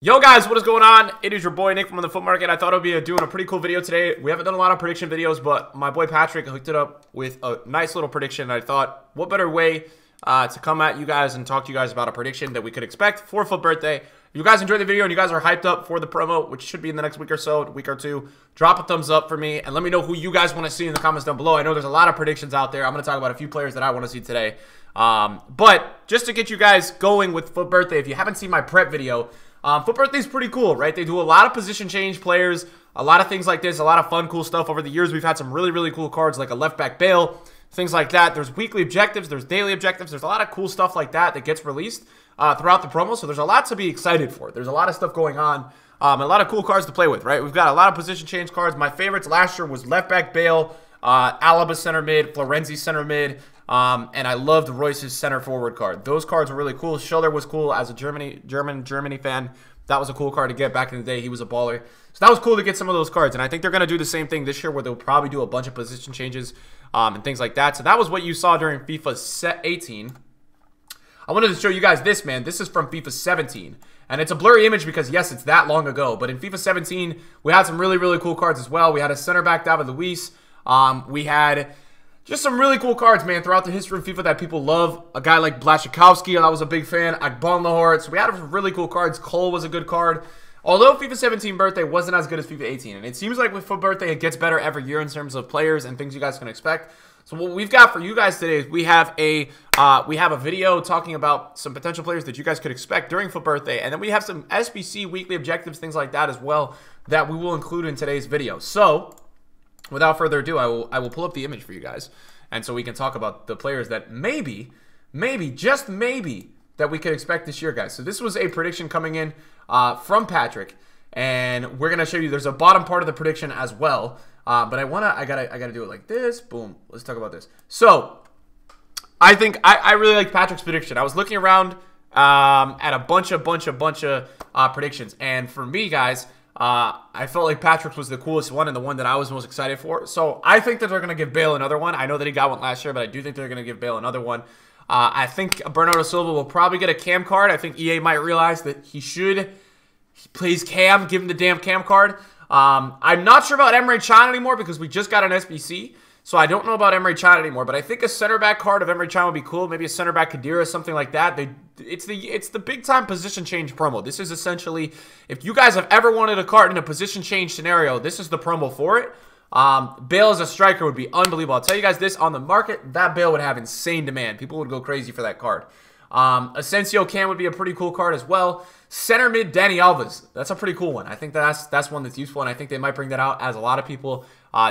Yo guys, what is going on? It is your boy Nick from the FUT Market. I thought I would be doing a pretty cool video today. We haven't done a lot of prediction videos, but my boy Patrick hooked it up with a nice little prediction. I thought, what better way to come at you guys and talk to you guys about a prediction that we could expect for FUT Birthday. If you guys enjoyed the video and you guys are hyped up for the promo, which should be in the next week or so, week or two, drop a thumbs up for me and let me know who you guys want to see in the comments down below. I know there's a lot of predictions out there. I'm going to talk about a few players that I want to see today. But just to get you guys going with FUT Birthday, if you haven't seen my prep video, FUT Birthday is pretty cool, right? They do a lot of position change players, a lot of things like this, a lot of fun, cool stuff. Over the years, we've had some really, really cool cards like a left back Bale, things like that. There's weekly objectives, there's daily objectives. There's a lot of cool stuff like that that gets released throughout the promo. So there's a lot to be excited for. There's a lot of stuff going on, a lot of cool cards to play with, right? We've got a lot of position change cards. My favorites last year was left back Bale, Alaba center mid, Florenzi center mid, and I loved Royce's center forward card. Those cards were really cool. Schiller was cool as a Germany fan. That was a cool card to get back in the day. He was a baller. So that was cool to get some of those cards. And I think they're going to do the same thing this year where they'll probably do a bunch of position changes and things like that. So that was what you saw during FIFA 18. I wanted to show you guys this, man. This is from FIFA 17. And it's a blurry image because, yes, it's that long ago. But in FIFA 17, we had some really, really cool cards as well. We had a center back, David Luiz. We had just some really cool cards, man, throughout the history of FIFA that people love. A guy like Blaszczykowski, I was a big fan. Agbon Lahore. So we had really cool cards. Cole was a good card. Although FIFA 17 Birthday wasn't as good as FIFA 18. And it seems like with FUT Birthday, it gets better every year in terms of players and things you guys can expect. So what we've got for you guys today is we have a video talking about some potential players that you guys could expect during FUT Birthday. And then we have some SBC weekly objectives, things like that as well, that we will include in today's video. So without further ado, I will pull up the image for you guys, and so we can talk about the players that maybe, just maybe, that we could expect this year, guys. So this was a prediction coming in from Patrick, and we're gonna show you. There's a bottom part of the prediction as well, but I gotta do it like this. Boom. Let's talk about this. So I think I really like Patrick's prediction. I was looking around at a bunch of predictions, and for me, guys, I felt like Patrick's was the coolest one and the one that I was most excited for. So I think that they're going to give Bale another one. I know that he got one last year, but I do think they're going to give Bale another one. I think Bernardo Silva will probably get a Cam card. I think EA might realize that he plays Cam, give him the damn Cam card. I'm not sure about Emre Can anymore because we just got an SBC. So I don't know about Emre Can anymore, but I think a center back card of Emre Can would be cool. Maybe a center back Khedira, something like that. It's the big time position change promo. This is essentially, if you guys have ever wanted a card in a position change scenario, this is the promo for it. Bale as a striker would be unbelievable. I'll tell you guys this, on the market, that Bale would have insane demand. People would go crazy for that card. Asensio Cam would be a pretty cool card as well. Center mid Dani Alves. That's a pretty cool one. I think that's one that's useful, and I think they might bring that out, as a lot of people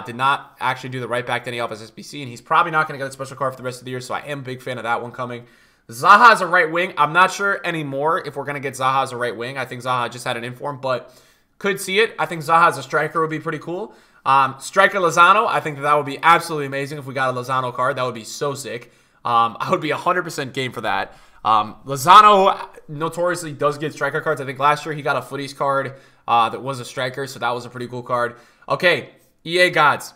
did not actually do the right back Dani Alves SBC, and he's probably not going to get a special card for the rest of the year, so I am a big fan of that one coming. Zaha as a right wing. I'm not sure anymore if we're going to get Zaha as a right wing. I think Zaha just had an inform, but could see it. I think Zaha as a striker would be pretty cool. Striker Lozano. I think that would be absolutely amazing if we got a Lozano card. That would be so sick. I would be 100% game for that. Lozano notoriously does get striker cards. I think last year he got a Footies card that was a striker, so that was a pretty cool card. Okay, EA Gods.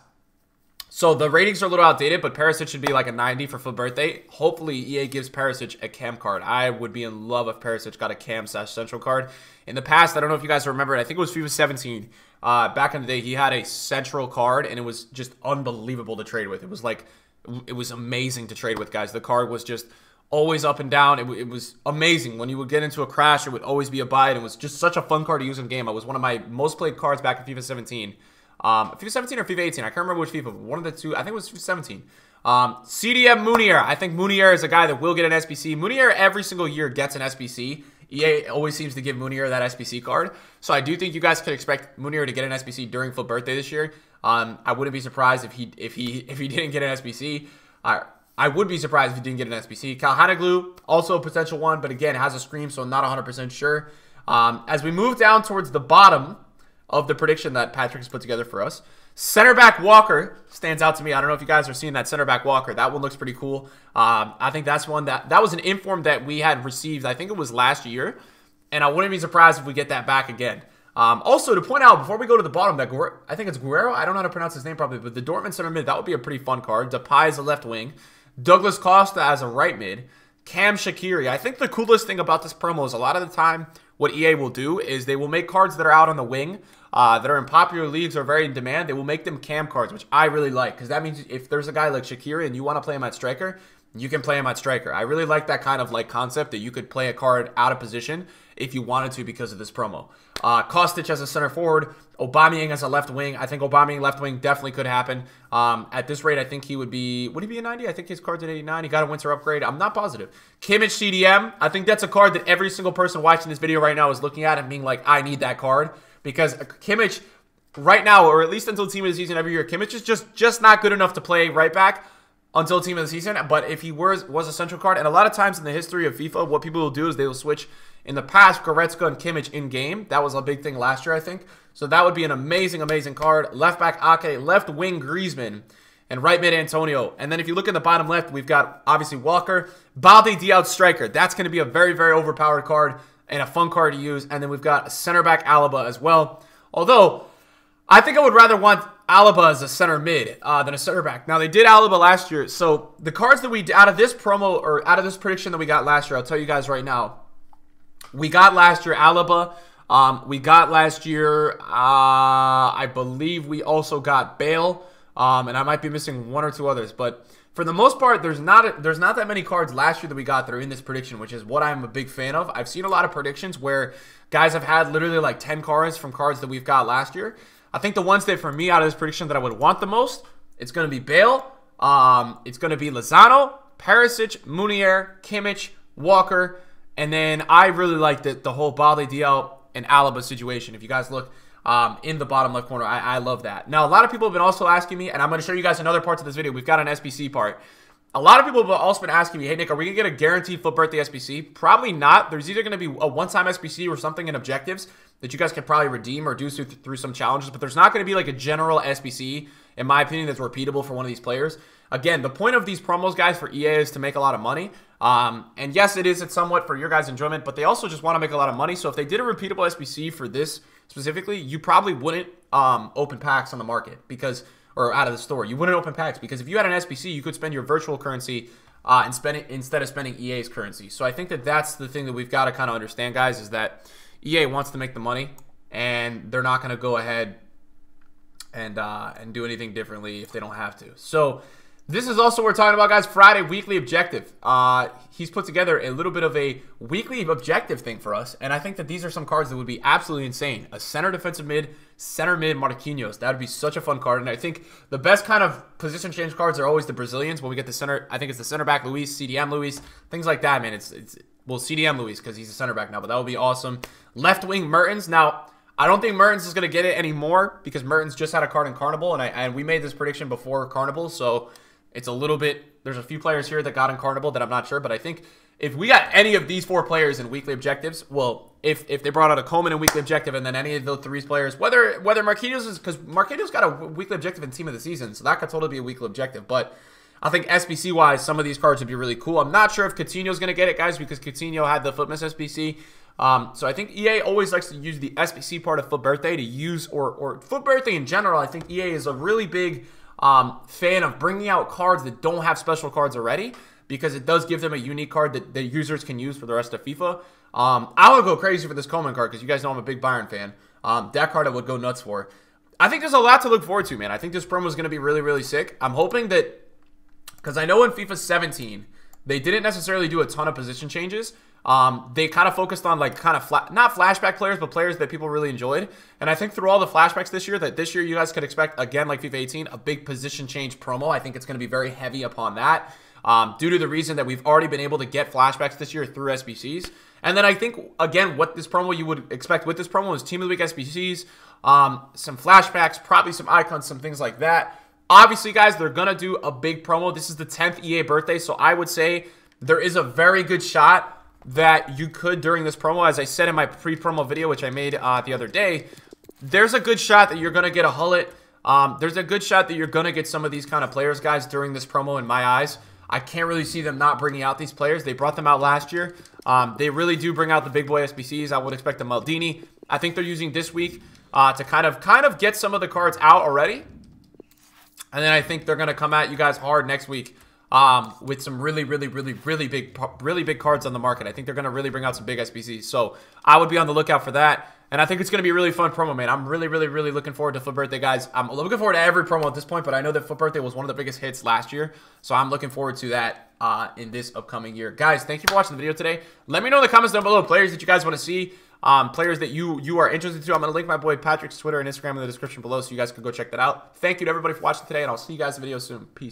So the ratings are a little outdated, but Perisic should be like a 90 for FUT Birthday. Hopefully EA gives Perisic a Cam card. I would be in love if Perisic got a Cam/Central card. In the past, I don't know if you guys remember it, I think it was FIFA 17. Back in the day, he had a Central card, and it was just unbelievable to trade with. It was amazing to trade with, guys. The card was just always up and down. It was amazing. When you would get into a crash, it would always be a buy, and it was just such a fun card to use in game. It was one of my most played cards back in FIFA 17. FIFA 17 or FIFA 18, I can't remember which FIFA, one of the two. I think it was FIFA 17. CDM Munier. I think Munier is a guy that will get an SBC. Munier every single year gets an SBC. EA always seems to give Munier that SBC card. So I do think you guys could expect Munier to get an SBC during FUT Birthday this year. I wouldn't be surprised if he didn't get an SBC. I would be surprised if he didn't get an SBC. Kalhanoglu, also a potential one, but again, has a scream, so I'm not 100% sure. As we move down towards the bottom of the prediction that Patrick has put together for us, center back Walker stands out to me. I don't know if you guys are seeing that center back Walker. That one looks pretty cool. I think that's one that was an inform that we had received. I think it was last year, and I wouldn't be surprised if we get that back again. Also, to point out, before we go to the bottom, that I think it's Guerrero. I don't know how to pronounce his name properly, but the Dortmund center mid, that would be a pretty fun card. Depay as a left wing. Douglas Costa as a right mid. Cam Shaqiri. I think the coolest thing about this promo is a lot of the time what EA will do is they will make cards that are out on the wing, that are in popular leagues or very in demand. They will make them cam cards, which I really like, because that means if there's a guy like Shaqiri and you want to play him at striker, you can play him at striker. I really like that kind of like concept that you could play a card out of position if you wanted to because of this promo. Kostic as a center forward, Aubameyang as a left wing. I think Aubameyang left wing definitely could happen. At this rate, I think he would he be a 90? I think his card's at 89. He got a winter upgrade. I'm not positive. Kimmich CDM. I think that's a card that every single person watching this video right now is looking at and being like, I need that card. Because Kimmich right now, or at least until team of the season every year, Kimmich is just not good enough to play right back until team of the season. But if he was a central card, and a lot of times in the history of FIFA, what people will do is they will switch in the past Goretzka and Kimmich in game. That was a big thing last year, I think. So that would be an amazing, amazing card. Left back Ake, left wing Griezmann, and right mid Antonio. And then if you look at the bottom left, we've got obviously Walker, Balde Diao striker. That's going to be a very, very overpowered card and a fun card to use. And then we've got center back Alaba as well. Although I think I would rather want Alaba as a center mid than a center back. Now, they did Alaba last year. So the cards that we, out of this promo, or out of this prediction that we got last year, I'll tell you guys right now. We got last year Alaba. We got last year, I believe we also got Bale. And I might be missing one or two others. But for the most part, there's not that many cards last year that we got that are in this prediction, which is what I'm a big fan of. I've seen a lot of predictions where guys have had literally like 10 cards from cards that we've got last year. I think the ones that for me out of this prediction that I would want the most, it's going to be Bale, it's going to be Lozano, Perisic, Munier, Kimmich, Walker, and then I really like the whole Balde Diao and Alaba situation. If you guys look in the bottom left corner, I love that. Now, a lot of people have been also asking me, and I'm going to show you guys another part of this video. We've got an SBC part. A lot of people have also been asking me, hey, Nick, are we going to get a guaranteed FUT Birthday SBC? Probably not. There's either going to be a one-time SBC or something in objectives that you guys can probably redeem or do through some challenges, but there's not going to be like a general SBC, in my opinion, that's repeatable for one of these players. Again, the point of these promos, guys, for EA is to make a lot of money. And yes, it's somewhat for your guys' enjoyment, but they also just want to make a lot of money. So if they did a repeatable SBC for this specifically, you probably wouldn't open packs on the market or out of the store. You wouldn't open packs because if you had an SBC, you could spend your virtual currency and spend it instead of spending EA's currency. So I think that that's the thing that we've got to kind of understand, guys, is that EA wants to make the money, and they're not going to go ahead and do anything differently if they don't have to. So this is also what we're talking about, guys. Friday weekly objective. He's put together a little bit of a weekly objective thing for us, and I think that these are some cards that would be absolutely insane. A center defensive mid, center mid Marquinhos. That would be such a fun card, and I think the best kind of position change cards are always the Brazilians. When we get the center, I think it's the center back Luis, CDM Luis, things like that, man. Well, CDM Luis because he's a center back now, but that would be awesome. Left wing Mertens. Now, I don't think Mertens is going to get it anymore because Mertens just had a card in Carnival, and we made this prediction before Carnival, so it's a little bit, there's a few players here that got in Carnival that I'm not sure, but I think if we got any of these four players in weekly objectives, well, if they brought out a Coleman in weekly objective and then any of those three players, whether Marquinhos is, because Marquinhos got a weekly objective in team of the season, so that could totally be a weekly objective, but I think SBC-wise, some of these cards would be really cool. I'm not sure if Coutinho's going to get it, guys, because Coutinho had the Footmas SBC. So I think EA always likes to use the SBC part of FUT Birthday to use, or FUT Birthday in general. I think EA is a really big fan of bringing out cards that don't have special cards already, because it does give them a unique card that the users can use for the rest of FIFA. I would go crazy for this Coleman card because you guys know I'm a big Bayern fan. That card I would go nuts for. I think there's a lot to look forward to, man. I think this promo is going to be really, really sick. I'm hoping that, because I know in FIFA 17, they didn't necessarily do a ton of position changes. They kind of focused on like kind of not flashback players, but players that people really enjoyed. And I think through all the flashbacks this year, that this year you guys could expect, again, like FIFA 18, a big position change promo. I think it's going to be very heavy upon that due to the reason that we've already been able to get flashbacks this year through SBCs. And then I think, again, what this promo you would expect with this promo is Team of the Week SBCs, some flashbacks, probably some icons, some things like that. Obviously, guys, they're going to do a big promo. This is the 10th EA birthday, so I would say there is a very good shot that you could, during this promo, as I said in my pre-promo video, which I made the other day, there's a good shot that you're going to get a Hullet. There's a good shot that you're going to get some of these kind of players, guys, during this promo in my eyes. I can't really see them not bringing out these players. They brought them out last year. They really do bring out the big boy SBCs. I would expect a Maldini. I think they're using this week to kind of get some of the cards out already. And then I think they're going to come at you guys hard next week with some really big cards on the market. I think they're going to really bring out some big SBCs. So I would be on the lookout for that. And I think it's going to be a really fun promo, man. I'm really looking forward to FUT Birthday, guys. I'm looking forward to every promo at this point, but I know that FUT Birthday was one of the biggest hits last year. So I'm looking forward to that in this upcoming year. Guys, thank you for watching the video today. Let me know in the comments down below players that you guys want to see, players that you are interested to. I'm going to link my boy Patrick's Twitter and Instagram in the description below so you guys can go check that out. Thank you to everybody for watching today, and I'll see you guys in the video soon. Peace.